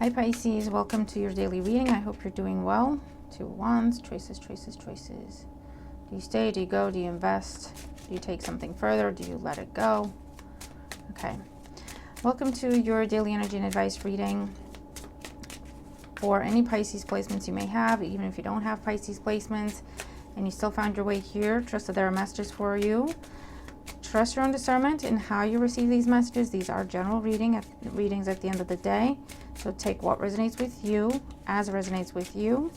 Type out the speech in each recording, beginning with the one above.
Hi Pisces, welcome to your daily reading. I hope you're doing well. Two of Wands, choices, choices, choices. Do you stay? Do you go? Do you invest? Do you take something further? Do you let it go? Okay. Welcome to your daily energy and advice reading for any Pisces placements you may have. Even if you don't have Pisces placements and you still found your way here, trust that there are messages for you. Trust your own discernment in how you receive these messages. These are general readings at the end of the day. So take what resonates with you as it resonates with you.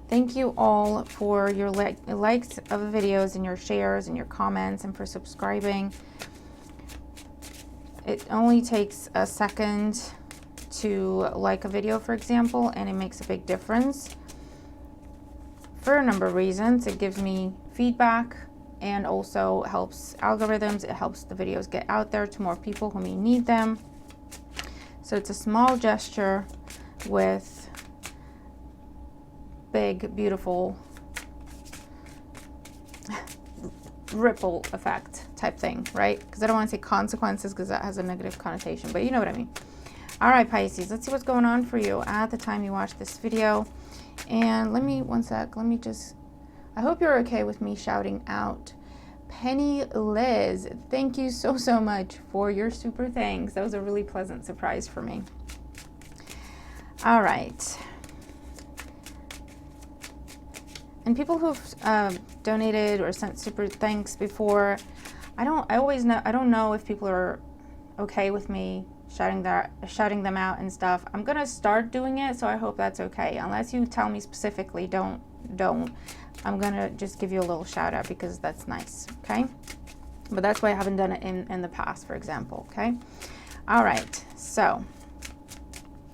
Thank you all for your likes of the videos and your shares and your comments and for subscribing. It only takes a second to like a video, for example, and it makes a big difference for a number of reasons. It gives me feedback and also helps algorithms. It helps the videos get out there to more people who may need them. So it's a small gesture with big, beautiful ripple effect type thing, right? Because I don't want to say consequences because that has a negative connotation, but you know what I mean. All right, Pisces, let's see what's going on for you at the time you watch this video. And one sec, I hope you're okay with me shouting out Penny Liz. Thank you so much for your super thanks. That was a really pleasant surprise for me. All right. And people who've donated or sent super thanks before, I don't know if people are okay with me shouting them out and stuff. I'm gonna start doing it, so I hope that's okay. Unless you tell me specifically, don't. I'm gonna just give you a little shout out because that's nice, okay? But that's why I haven't done it in the past, for example, okay? All right, so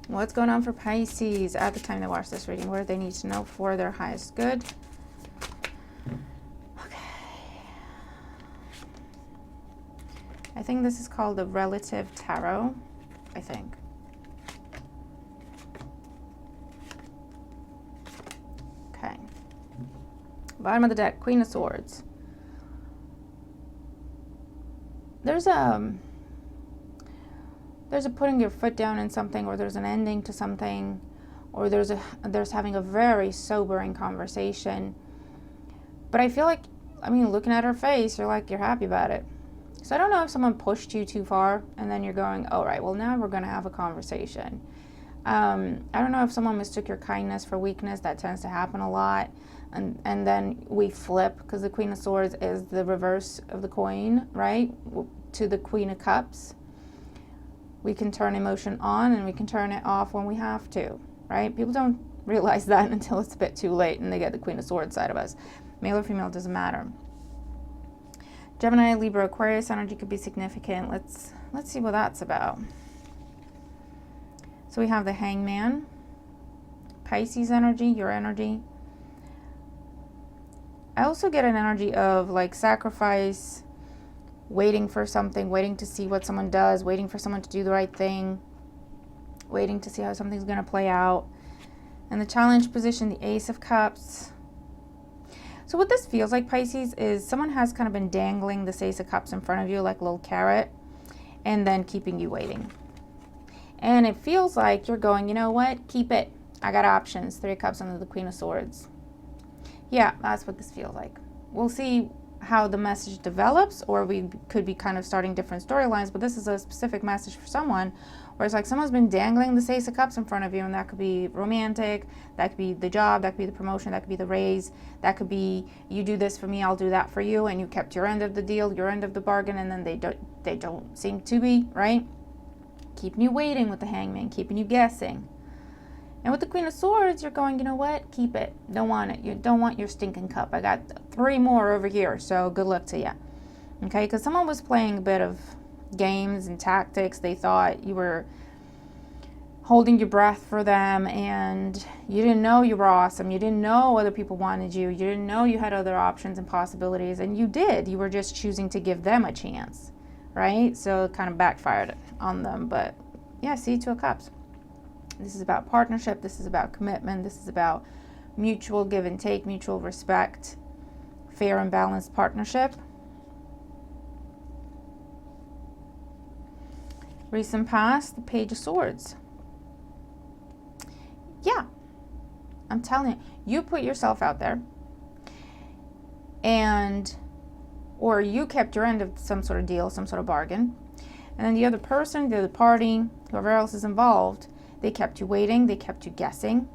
what's going on for Pisces at the time they watch this reading? What do they need to know for their highest good? Okay. I think this is called the Relative Tarot, I think. Okay. Bottom of the deck, Queen of Swords. There's a putting your foot down in something, or there's an ending to something, or there's having a very sobering conversation. But I feel like, looking at her face, you're happy about it. So I don't know if someone pushed you too far and then you're going, all right, well now we're going to have a conversation. I don't know if someone mistook your kindness for weakness. That tends to happen a lot. And then we flip, because the Queen of Swords is the reverse of the coin, right? To the Queen of Cups. We can turn emotion on and we can turn it off when we have to, right? People don't realize that until it's a bit too late and they get the Queen of Swords side of us. Male or female, doesn't matter. Gemini, Libra, Aquarius energy could be significant. Let's see what that's about. So we have the Hangman, Pisces energy, your energy. I also get an energy of like sacrifice, waiting for something, waiting to see what someone does, waiting for someone to do the right thing, waiting to see how something's going to play out. And the challenge position, the Ace of Cups. So what this feels like, Pisces, is someone has kind of been dangling this Ace of Cups in front of you like a little carrot and then keeping you waiting. And it feels like you're going, you know what, keep it. I got options. Three of Cups under the Queen of Swords. Yeah, that's what this feels like. We'll see how the message develops, or we could be kind of starting different storylines, but this is a specific message for someone where it's like someone's been dangling the Ace of Cups in front of you, and that could be romantic, that could be the job, that could be the promotion, that could be the raise, that could be you do this for me, I'll do that for you, and you kept your end of the deal, your end of the bargain, and then they don't seem to be, right? Keeping you waiting with the Hangman, keeping you guessing. And with the Queen of Swords, you're going, you know what? Keep it. Don't want it. You don't want your stinking cup. I got 3 more over here, so good luck to you. Okay? Because someone was playing a bit of games and tactics. They thought you were holding your breath for them, and you didn't know you were awesome. You didn't know other people wanted you. You didn't know you had other options and possibilities, and you did. You were just choosing to give them a chance, right? So it kind of backfired on them. But yeah, see, 2 of Cups. This is about partnership. This is about commitment. This is about mutual give and take, mutual respect, fair and balanced partnership. Recent past, the Page of Swords. Yeah, I'm telling you, you put yourself out there, or you kept your end of some sort of deal, some sort of bargain, and then the other person, the other party, whoever else is involved, they kept you waiting, they kept you guessing.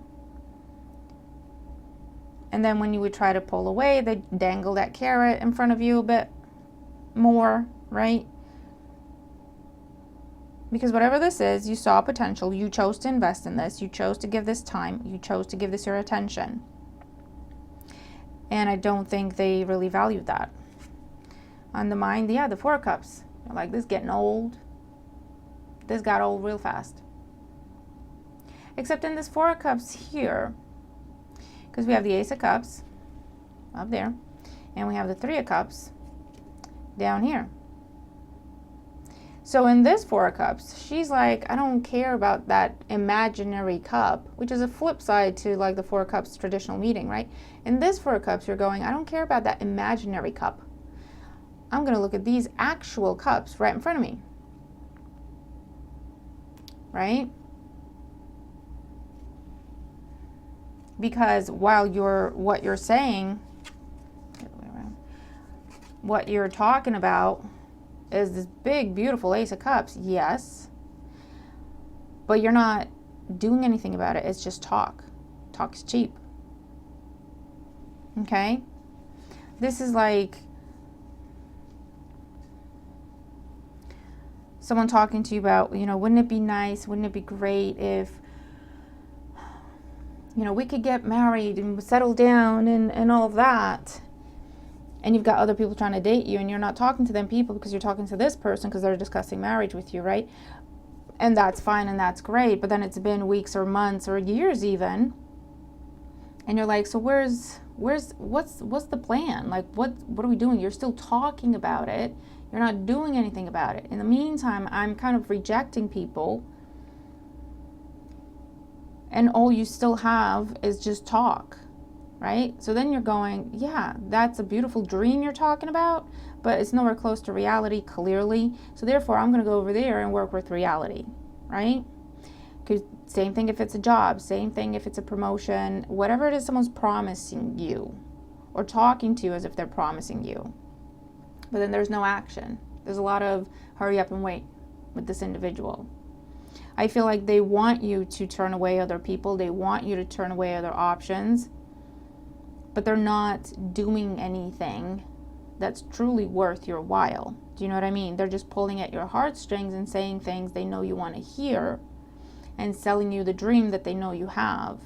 And then when you would try to pull away, they dangle that carrot in front of you a bit more, right? Because whatever this is, you saw potential, you chose to invest in this, you chose to give this time, you chose to give this your attention. And I don't think they really valued that. On the mind, yeah, the Four of Cups. You're like, this is getting old. This got old real fast. Except in this Four of Cups here, because we have the Ace of Cups up there, and we have the Three of Cups down here. So in this Four of Cups, she's like, I don't care about that imaginary cup, which is a flip side to like the Four of Cups traditional meeting, right? In this Four of Cups, you're going, I don't care about that imaginary cup. I'm going to look at these actual cups right in front of me, right? Because while what you're saying, what you're talking about is this big, beautiful Ace of Cups, yes, but you're not doing anything about it. It's just talk. Talk is cheap. Okay? This is like someone talking to you about, wouldn't it be nice, wouldn't it be great if, we could get married and settle down and all of that. And you've got other people trying to date you, and you're not talking to them people because you're talking to this person because they're discussing marriage with you, right? And that's fine and that's great, but then it's been weeks or months or years even, and you're like, so what's the plan? Like, what are we doing? You're still talking about it. You're not doing anything about it. In the meantime, I'm kind of rejecting people, and all you still have is just talk. Right? So then you're going, yeah, that's a beautiful dream you're talking about, but it's nowhere close to reality, clearly. So therefore, I'm going to go over there and work with reality, right? Because same thing if it's a job, same thing if it's a promotion, whatever it is someone's promising you or talking to you as if they're promising you. But then there's no action. There's a lot of hurry up and wait with this individual. I feel like they want you to turn away other people. They want you to turn away other options. But they're not doing anything that's truly worth your while. Do you know what I mean? They're just pulling at your heartstrings and saying things they know you want to hear and selling you the dream that they know you have.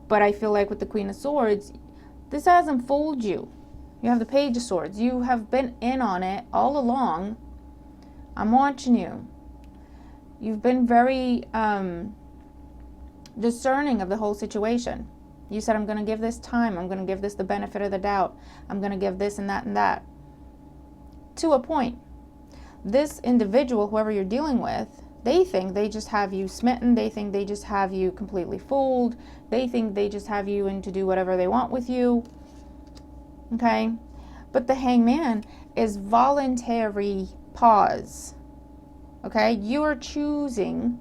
But I feel like with the Queen of Swords, this hasn't fooled you. You have the Page of Swords. You have been in on it all along. I'm watching you. You've been very discerning of the whole situation. You said, I'm going to give this time. I'm going to give this the benefit of the doubt. I'm going to give this and that and that. To a point. This individual, whoever you're dealing with, they think they just have you smitten. They think they just have you completely fooled. They think they just have you in to do whatever they want with you. Okay? But the Hangman is voluntary pause. Okay? You are choosing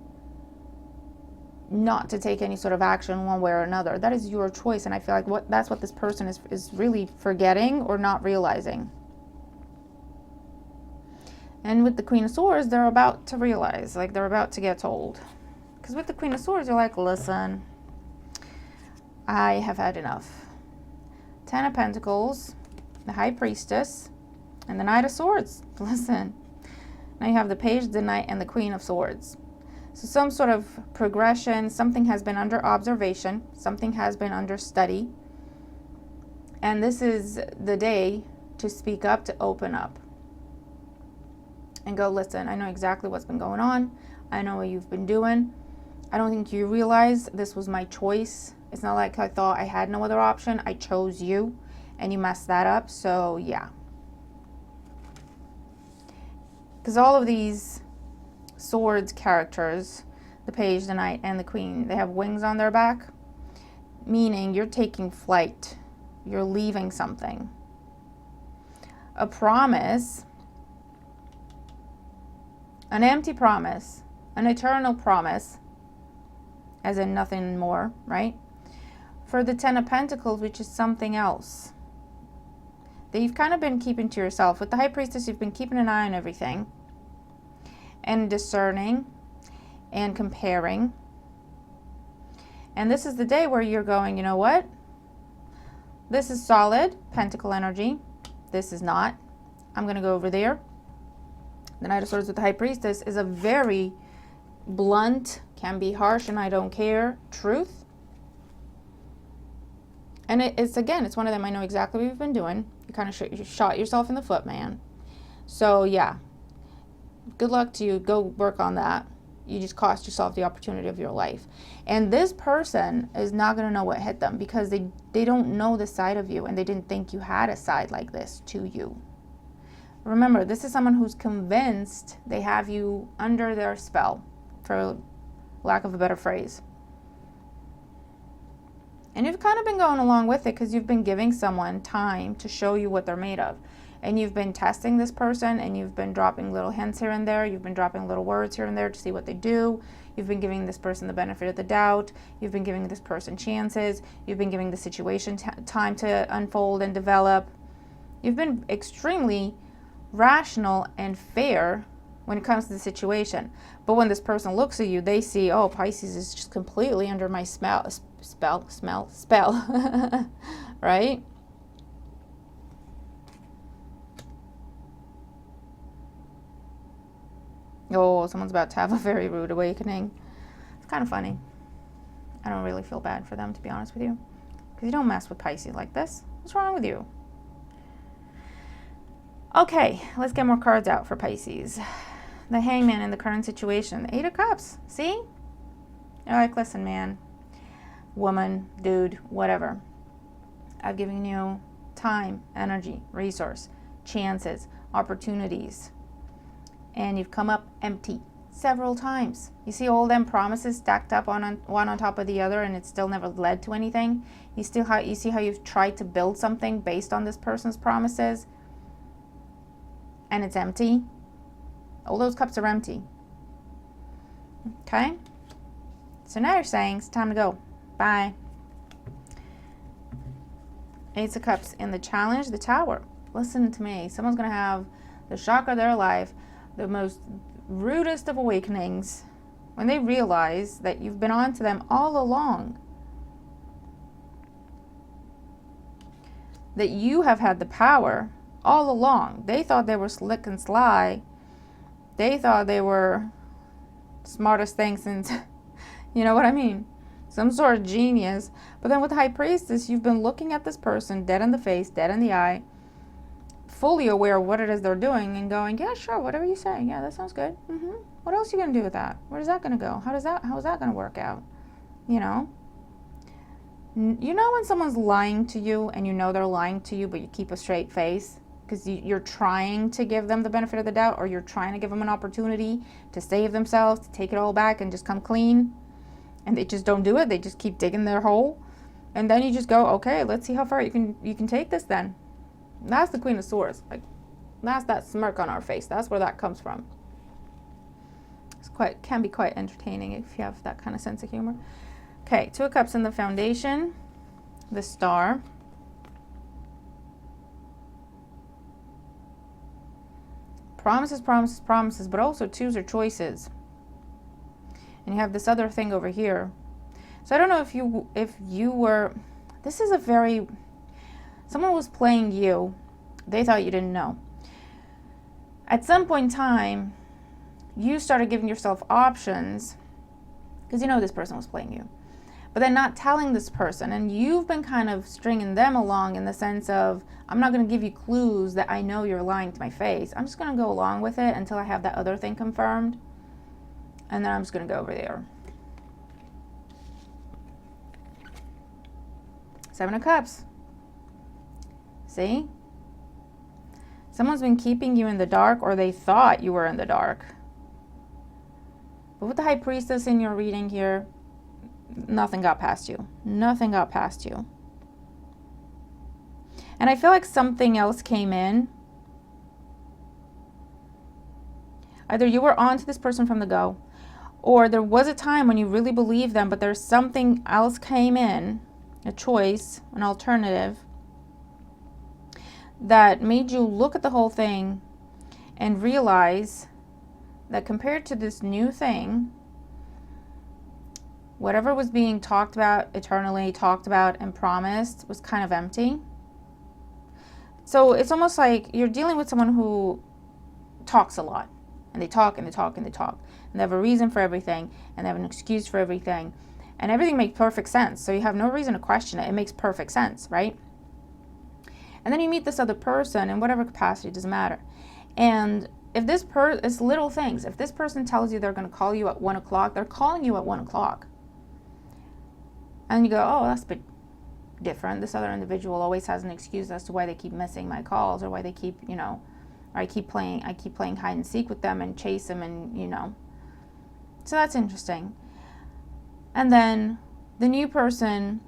not to take any sort of action one way or another. That is your choice, and I feel like that's what this person is really forgetting or not realizing. And with the Queen of Swords, they're about to realize, like they're about to get told. Because with the Queen of Swords, you're like, listen, I have had enough. 10 of Pentacles, the High Priestess, and the Knight of Swords. Listen, now you have the Page, the Knight, and the Queen of Swords. So some sort of progression, something has been under observation, something has been under study, and this is the day to speak up, to open up, and go, listen, I know exactly what's been going on. I know what you've been doing. I don't think you realize this was my choice. It's not like I thought I had no other option. I chose you, and you messed that up, so yeah. Because all of these Swords characters, the Page, the Knight, and the Queen, they have wings on their back, meaning you're taking flight. You're leaving something. A promise, An empty promise, an eternal promise, as in nothing more, right? For the Ten of Pentacles, which is something else that you've kind of been keeping to yourself. With the High Priestess, you've been keeping an eye on everything and discerning and comparing. And this is the day where you're going, you know what? This is solid, Pentacle energy. This is not. I'm going to go over there. The Knight of Swords with the High Priestess is a very blunt, can be harsh, and I don't care truth. And it's, again, it's one of them. I know exactly what you've been doing. You kind of shot yourself in the foot, man. So, yeah. Good luck to you. Go work on that. You just cost yourself the opportunity of your life. And this person is not going to know what hit them because they don't know the side of you and they didn't think you had a side like this to you. Remember, this is someone who's convinced they have you under their spell, for lack of a better phrase. And you've kind of been going along with it because you've been giving someone time to show you what they're made of. And you've been testing this person and you've been dropping little hints here and there. You've been dropping little words here and there to see what they do. You've been giving this person the benefit of the doubt. You've been giving this person chances. You've been giving the situation time to unfold and develop. You've been extremely rational and fair when it comes to the situation. But when this person looks at you, they see, oh, Pisces is just completely under my spell, right? Oh, someone's about to have a very rude awakening. It's kind of funny. I don't really feel bad for them, to be honest with you, because you don't mess with Pisces like this. What's wrong with you? Okay, let's get more cards out for Pisces. The Hangman in the current situation. The Eight of Cups. See? All right, listen, man, woman, dude, whatever. I've given you time, energy, resource, chances, opportunities, and you've come up empty several times. You see all them promises stacked up one on top of the other, and it still never led to anything. You see how you've tried to build something based on this person's promises, and it's empty. All those cups are empty. Okay? So now you're saying it's time to go. Bye. Ace of Cups in the challenge, the Tower. Listen to me. Someone's going to have the shock of their life, the most rudest of awakenings, when they realize that you've been on to them all along. That you have had the power all along. They thought they were slick and sly. They thought they were smartest thing since, you know what I mean? Some sort of genius. But then with the High Priestess, you've been looking at this person dead in the face, dead in the eye, fully aware of what it is they're doing and going, yeah, sure, whatever you say. Yeah, that sounds good. What else are you going to do with that? Where's that going to go? How is that going to work out? You know? You know when someone's lying to you and you know they're lying to you, but you keep a straight face? Because you're trying to give them the benefit of the doubt, or you're trying to give them an opportunity to save themselves, to take it all back and just come clean. And they just don't do it. They just keep digging their hole. And then you just go, okay, let's see how far you can take this then. That's the Queen of Swords. Like, that's that smirk on our face. That's where that comes from. Can be quite entertaining if you have that kind of sense of humor. Okay, Two of Cups in the foundation, the Star. Promises, promises, promises, but also twos are choices. And you have this other thing over here. So I don't know if you were, this is a very, someone was playing you. They thought you didn't know. At some point in time, you started giving yourself options because you know this person was playing you. But then not telling this person, and you've been kind of stringing them along in the sense of, I'm not going to give you clues that I know you're lying to my face. I'm just going to go along with it until I have that other thing confirmed, and then I'm just going to go over there. Seven of Cups. See? Someone's been keeping you in the dark, or they thought you were in the dark. But with the High Priestess in your reading here, nothing got past you. Nothing got past you. And I feel like something else came in. Either you were on to this person from the go, or there was a time when you really believed them, but there's something else came in, a choice, an alternative, that made you look at the whole thing and realize that compared to this new thing, whatever was being talked about eternally, talked about and promised was kind of empty. So it's almost like you're dealing with someone who talks a lot. And they talk and they talk and they talk. And they have a reason for everything. And they have an excuse for everything. And everything makes perfect sense. So you have no reason to question it. It makes perfect sense, right? And then you meet this other person in whatever capacity, it doesn't matter. And if it's little things. If this person tells you they're going to call you at 1 o'clock, they're calling you at 1 o'clock. And you go, oh, that's a bit different. This other individual always has an excuse as to why they keep missing my calls, or why they keep, or I keep playing hide and seek with them and chase them, and so that's interesting. And then the new person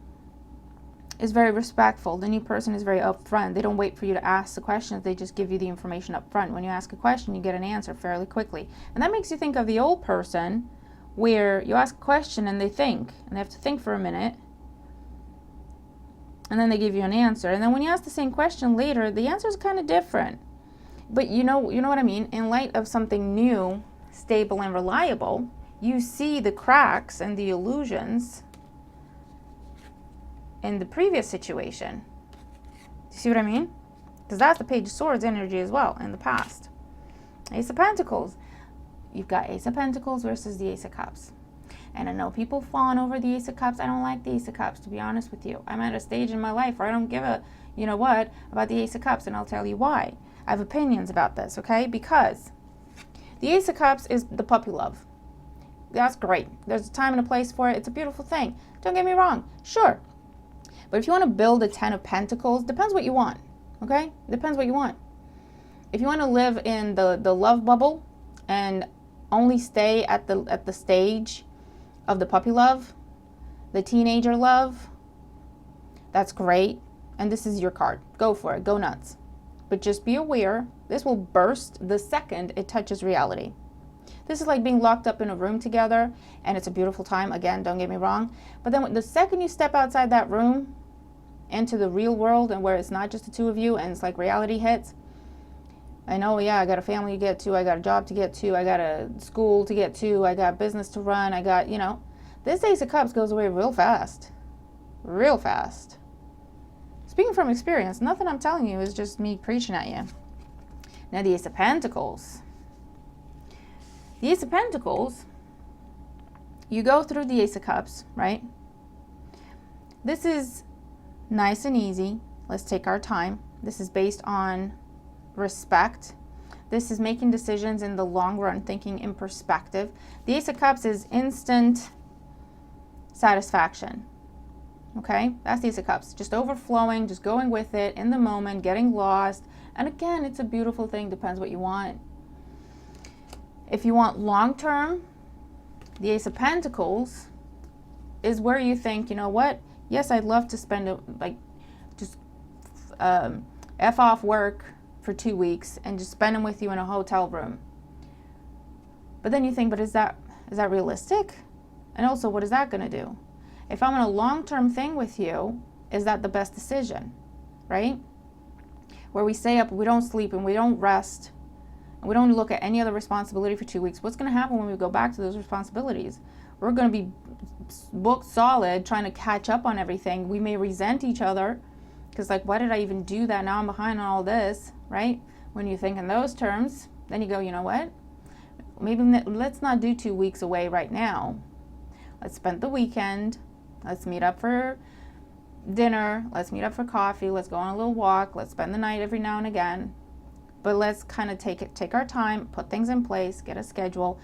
is very respectful. The new person is very upfront. They don't wait for you to ask the questions. They just give you the information up front. When you ask a question, you get an answer fairly quickly. And that makes you think of the old person, where you ask a question and they think, and they have to think for a minute, and then they give you an answer. And then when you ask the same question later, the answer is kind of different. But you know what I mean? In light of something new, stable, and reliable, you see the cracks and the illusions in the previous situation. You see what I mean? Because that's the Page of Swords energy as well in the past. Ace of Pentacles. You've got Ace of Pentacles versus the Ace of Cups. And I know people fawn over the Ace of Cups. I don't like the Ace of Cups, to be honest with you. I'm at a stage in my life where I don't give a, about the Ace of Cups, and I'll tell you why. I have opinions about this, okay? Because the Ace of Cups is the puppy love. That's great. There's a time and a place for it. It's a beautiful thing. Don't get me wrong. Sure. But if you want to build a 10 of Pentacles, depends what you want, okay? Depends what you want. If you want to live in the love bubble and only stay at the stage of the puppy love, the teenager love, that's great. And this is your card. Go for it. Go nuts. But just be aware, this will burst the second it touches reality. This is like being locked up in a room together, and it's a beautiful time. Again, don't get me wrong. But then the second you step outside that room into the real world, and where it's not just the two of you and it's like reality hits, I know, yeah, I got a family to get to, I got a job to get to, I got a school to get to, I got business to run, I got, this Ace of Cups goes away real fast. Real fast. Speaking from experience, nothing I'm telling you is just me preaching at you. Now the Ace of Pentacles. The Ace of Pentacles, you go through the Ace of Cups, right? This is nice and easy. Let's take our time. This is based on respect. This is making decisions in the long run, thinking in perspective. The Ace of Cups is instant satisfaction. Okay, that's the Ace of Cups. Just overflowing, just going with it in the moment, getting lost. And again, it's a beautiful thing. Depends what you want. If you want long term, the Ace of Pentacles is where you think, you know what? Yes, I'd love to spend F off work for 2 weeks and just spend them with you in a hotel room. But then you think, but is that realistic? And also, what is that going to do? If I'm in a long-term thing with you, is that the best decision, right? Where we stay up, we don't sleep, and we don't rest, and we don't look at any other responsibility for 2 weeks. What's going to happen when we go back to those responsibilities? We're going to be booked solid, trying to catch up on everything. We may resent each other, because like, why did I even do that? Now I'm behind on all this, right? When you think in those terms, then you go, you know what? Maybe let's not do 2 weeks away right now. Let's spend the weekend. Let's meet up for dinner. Let's meet up for coffee. Let's go on a little walk. Let's spend the night every now and again. But let's kind of take our time, put things in place, get a schedule.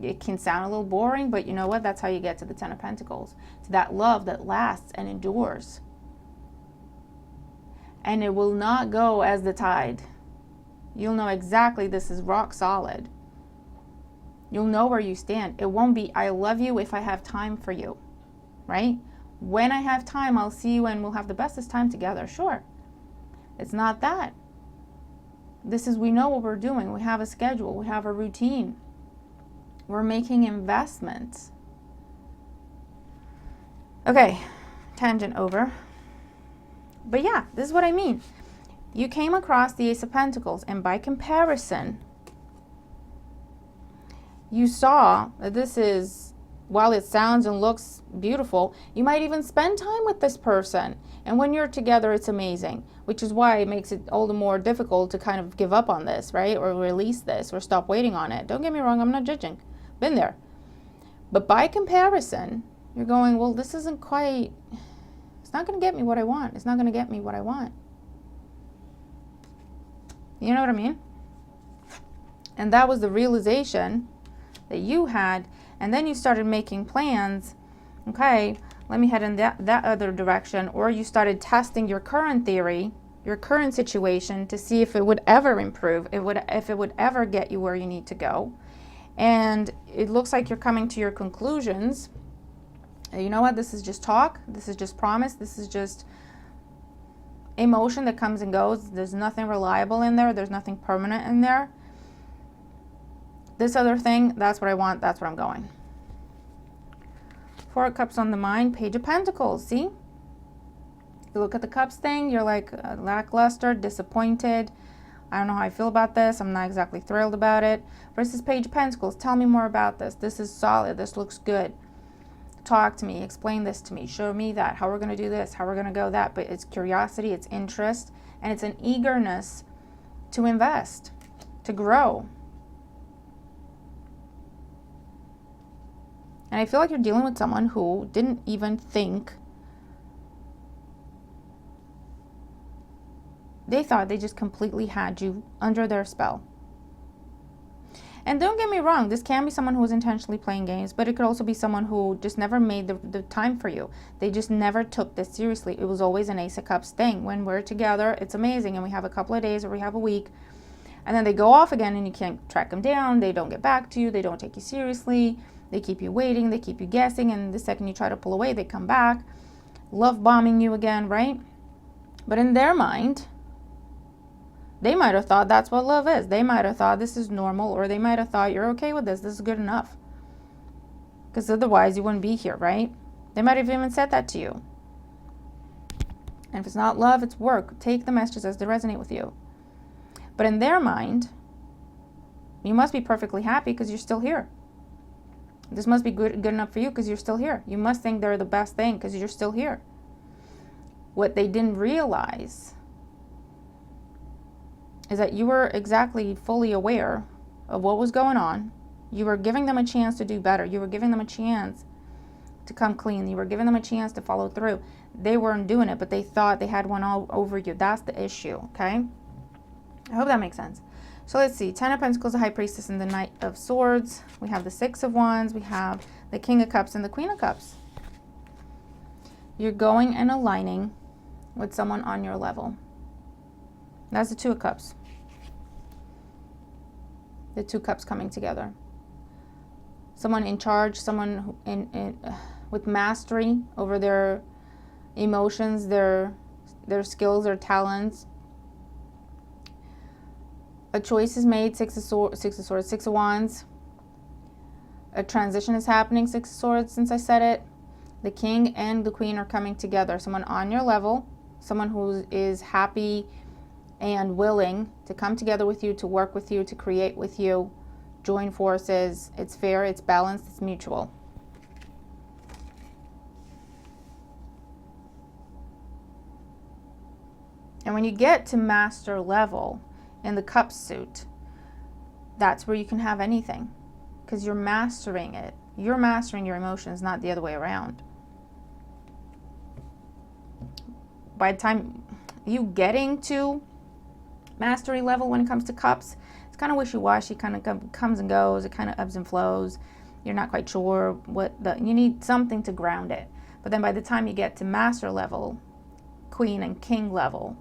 It can sound a little boring, but you know what? That's how you get to the 10 of Pentacles. To that love that lasts and endures. And it will not go as the tide. You'll know exactly this is rock solid. You'll know where you stand. It won't be, I love you if I have time for you, right? When I have time, I'll see you and we'll have the bestest time together. Sure. It's not that. we know what we're doing. We have a schedule. We have a routine. We're making investments. Okay, tangent over. But yeah, this is what I mean. You came across the Ace of Pentacles, and by comparison, you saw that this is, while it sounds and looks beautiful, you might even spend time with this person. And when you're together, it's amazing, which is why it makes it all the more difficult to kind of give up on this, right? Or release this or stop waiting on it. Don't get me wrong, I'm not judging. Been there. But by comparison, you're going, well, this isn't quite, it's not going to get me what I want. It's not going to get me what I want. You know what I mean? And that was the realization that you had. And then you started making plans. Okay, let me head in that other direction. Or you started testing your current theory, your current situation, to see if it would ever improve, if it would ever get you where you need to go. And it looks like you're coming to your conclusions. You know what? This is just talk. This is just promise. This is just emotion that comes and goes. There's nothing reliable in there. There's nothing permanent in there. This other thing, that's what I want. That's where I'm going. Four of Cups on the mind, Page of Pentacles. See? You look at the Cups thing, you're like lackluster, disappointed. I don't know how I feel about this. I'm not exactly thrilled about it. Versus Page of Pentacles. Tell me more about this. This is solid. This looks good. Talk to me. Explain this to me. Show me that. How we're going to do this. How we're going to go that. But it's curiosity. It's interest. And it's an eagerness to invest. To grow. And I feel like you're dealing with someone who didn't even think. They thought they just completely had you under their spell. And don't get me wrong, this can be someone who was intentionally playing games, but it could also be someone who just never made the time for you. They just never took this seriously. It was always an Ace of Cups thing. When we're together, it's amazing, and we have a couple of days or we have a week, and then they go off again and you can't track them down. They don't get back to you. They don't take you seriously. They keep you waiting. They keep you guessing, and the second you try to pull away, they come back, love bombing you again, right? But in their mind, they might have thought that's what love is. They might have thought this is normal, or they might have thought you're okay with this. This is good enough. Because otherwise you wouldn't be here, right? They might have even said that to you. And if it's not love, it's work. Take the messages as they resonate with you. But in their mind, you must be perfectly happy because you're still here. This must be good enough for you because you're still here. You must think they're the best thing because you're still here. What they didn't realize is that you were exactly fully aware of what was going on. You were giving them a chance to do better. You were giving them a chance to come clean. You were giving them a chance to follow through. They weren't doing it, but they thought they had one all over you. That's the issue, okay? I hope that makes sense. So let's see. 10 of Pentacles, the High Priestess, and the Knight of Swords. We have the 6 of Wands. We have the King of Cups and the Queen of Cups. You're going and aligning with someone on your level. That's the 2 of Cups. The 2 cups coming together. Someone in charge, someone with mastery over their emotions, their skills, their talents. A choice is made, 6 of Swords, 6 of Wands. A transition is happening, 6 of Swords, since I said it. The King and the Queen are coming together. Someone on your level, someone who is happy and willing to come together with you, to work with you, to create with you, join forces. It's fair, it's balanced, it's mutual. And when you get to master level in the cup suit, that's where you can have anything, because you're mastering it. You're mastering your emotions, not the other way around. By the time you getting to mastery level when it comes to cups, it's kind of wishy-washy, kind of comes and goes, it kind of ebbs and flows. You're not quite sure you need something to ground it. But then by the time you get to master level, Queen and King level,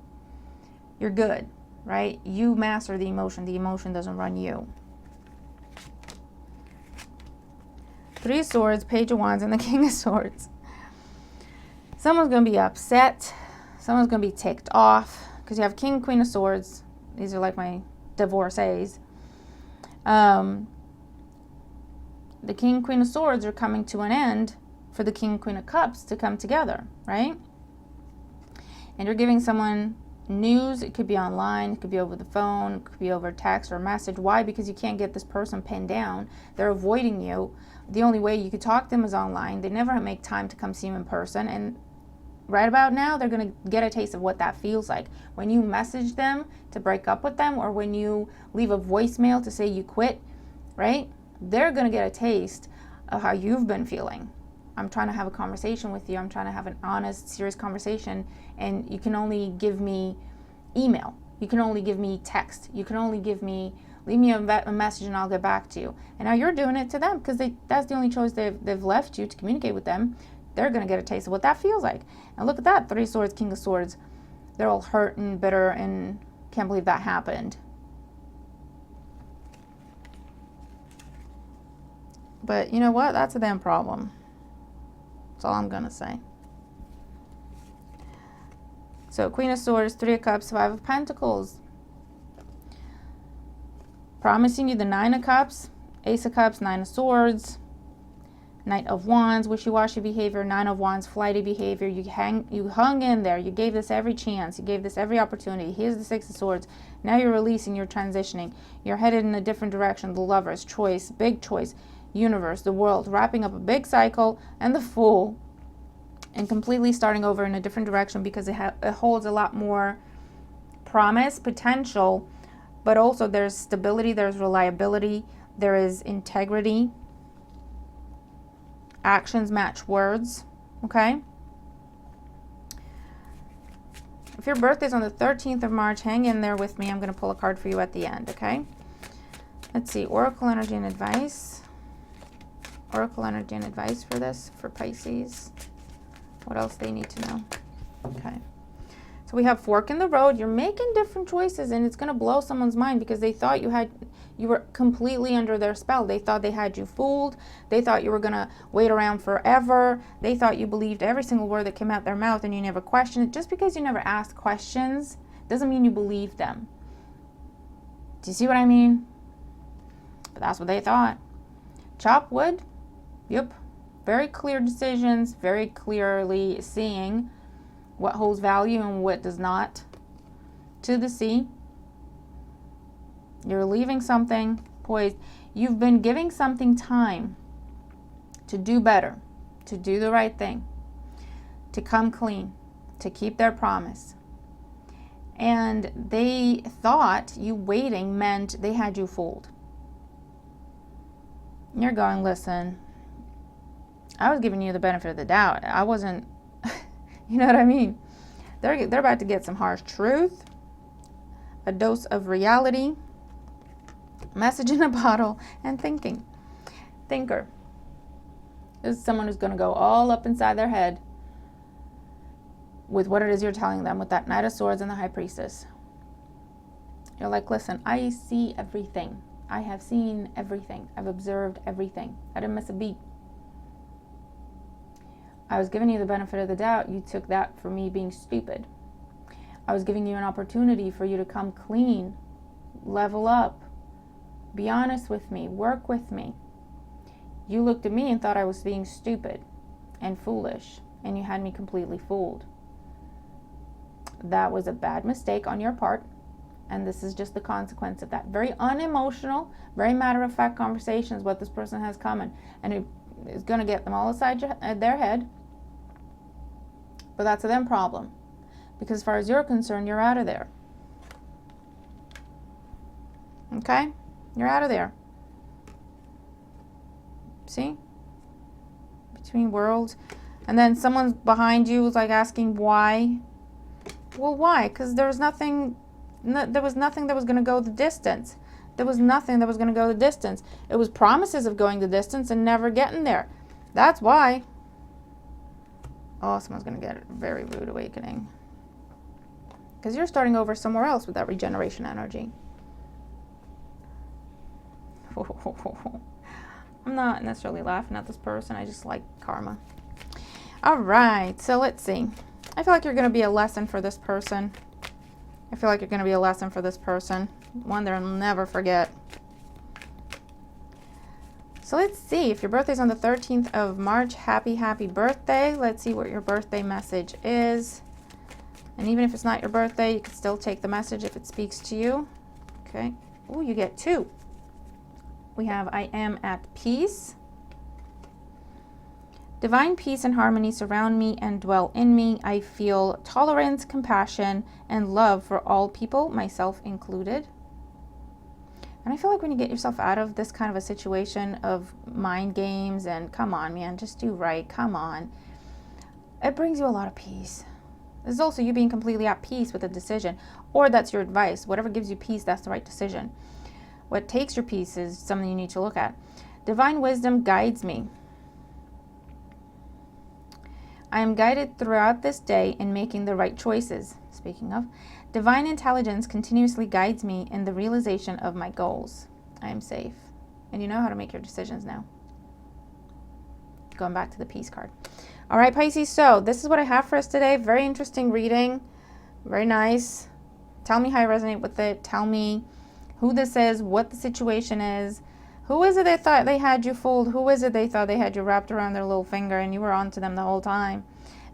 you're good, right? You master the emotion doesn't run you. 3 of Swords, Page of Wands, and the King of Swords. Someone's going to be upset. Someone's going to be ticked off because you have King and Queen of Swords. These are like my divorcees. The King and Queen of Swords are coming to an end for the King and Queen of Cups to come together, right? And you're giving someone news. It could be online, it could be over the phone, it could be over text or a message. Why? Because you can't get this person pinned down. They're avoiding you. The only way you could talk to them is online. They never make time to come see you in person. And right about now, they're going to get a taste of what that feels like. When you message them to break up with them, or when you leave a voicemail to say you quit, right? They're going to get a taste of how you've been feeling. I'm trying to have a conversation with you. I'm trying to have an honest, serious conversation. And you can only give me email. You can only give me text. You can only leave me a message and I'll get back to you. And now you're doing it to them because that's the only choice they've left you to communicate with them. They're going to get a taste of what that feels like. And look at that, 3 of Swords, King of Swords. They're all hurt and bitter and can't believe that happened. But you know what? That's a damn problem. That's all I'm going to say. So Queen of Swords, 3 of Cups, 5 of Pentacles. Promising you the 9 of Cups, Ace of Cups, 9 of Swords, Knight of Wands, wishy-washy behavior, 9 of Wands, flighty behavior. You hung in there. You gave this every chance. You gave this every opportunity. Here's the 6 of Swords. Now you're releasing. You're transitioning. You're headed in a different direction. The Lovers, choice, big choice, universe, the world, wrapping up a big cycle, and the Fool, and completely starting over in a different direction because it holds a lot more promise, potential, but also there's stability, there's reliability, there is integrity. Actions match words, okay? If your birthday's on the 13th of March, hang in there with me. I'm going to pull a card for you at the end, okay? Let's see, Oracle energy and advice. Oracle energy and advice for this, for Pisces. What else they need to know? Okay. So we have fork in the road. You're making different choices, and it's going to blow someone's mind because they thought you were completely under their spell. They thought they had you fooled. They thought you were going to wait around forever. They thought you believed every single word that came out their mouth and you never questioned it. Just because you never asked questions doesn't mean you believe them. Do you see what I mean? But that's what they thought. Chop wood. Yep. Very clear decisions, very clearly seeing what holds value and what does not to the sea. You're leaving something poised. You've been giving something time to do better, to do the right thing, to come clean, to keep their promise. And they thought you waiting meant they had you fooled. You're going, listen, I was giving you the benefit of the doubt. I wasn't, you know what I mean? They're about to get some harsh truth, a dose of reality, message in a bottle, and thinking. Thinker. This is someone who's going to go all up inside their head with what it is you're telling them, with that Knight of Swords and the High Priestess. You're like, listen, I see everything. I have seen everything. I've observed everything. I didn't miss a beat. I was giving you the benefit of the doubt. You took that for me being stupid. I was giving you an opportunity for you to come clean, level up, be honest with me, work with me. You looked at me and thought I was being stupid and foolish, and you had me completely fooled. That was a bad mistake on your part, and this is just the consequence of that. Very unemotional, very matter-of-fact conversations what this person has coming, and it is going to get them all inside their head. But that's a them problem. Because as far as you're concerned, you're out of there. Okay? You're out of there. See? Between worlds. And then someone's behind you is like asking why. Well, why? Because there was nothing that was going to go the distance. There was nothing that was going to go the distance. It was promises of going the distance and never getting there. That's why. Oh, someone's going to get a very rude awakening. Because you're starting over somewhere else with that regeneration energy. I'm not necessarily laughing at this person. I just like karma. All right. So let's see. I feel like you're going to be a lesson for this person. I feel like you're going to be a lesson for this person. one they'll never forget. So let's see, if your birthday's on the 13th of March, happy birthday. Let's see what your birthday message is. And even if it's not your birthday, you can still take the message if it speaks to you. Okay. Oh, you get 2. We have I am at peace. Divine peace and harmony surround me and dwell in me. I feel tolerance, compassion, and love for all people, myself included. And I feel like when you get yourself out of this kind of a situation of mind games and come on, man, just do right, come on, it brings you a lot of peace. This is also you being completely at peace with a decision, or that's your advice. Whatever gives you peace, that's the right decision. What takes your peace is something you need to look at. Divine wisdom guides me. I am guided throughout this day in making the right choices. Speaking of, divine intelligence continuously guides me in the realization of my goals. I am safe. And you know how to make your decisions now. Going back to the peace card. All right, Pisces, so this is what I have for us today. Very interesting reading. Very nice. Tell me how you resonate with it. Tell me who this is, what the situation is. Who is it they thought they had you fooled? Who is it they thought they had you wrapped around their little finger and you were onto them the whole time?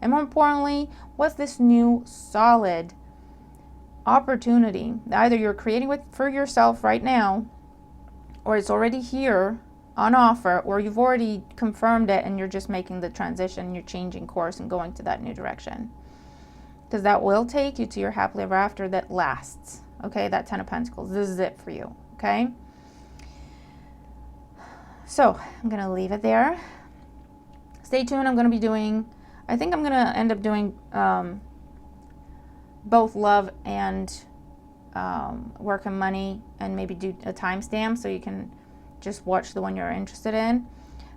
And more importantly, what's this new solid opportunity that either you're creating for yourself right now, or it's already here on offer, or you've already confirmed it and you're just making the transition, you're changing course and going to that new direction. Because that will take you to your happily ever after that lasts. Okay, that 10 of Pentacles. This is it for you. Okay? So, I'm going to leave it there. Stay tuned. I'm going to be doing, I think I'm going to end up doing both love and work and money, and maybe do a timestamp so you can just watch the one you're interested in,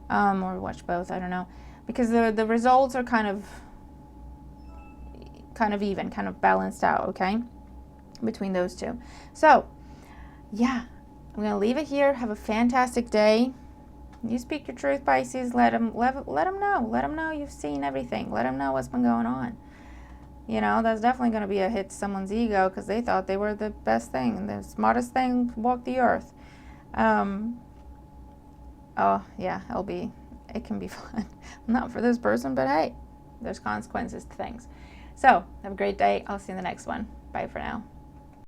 or watch both, I don't know. Because the results are kind of even, kind of balanced out, okay, between those two. So, yeah, I'm going to leave it here. Have a fantastic day. You speak your truth, Pisces. Let them know. Let them know you've seen everything. Let them know what's been going on. You know, that's definitely going to be a hit to someone's ego because they thought they were the best thing and the smartest thing to walk the earth. Oh, yeah, it can be fun. Not for this person, but hey, there's consequences to things. So, have a great day. I'll see you in the next one. Bye for now.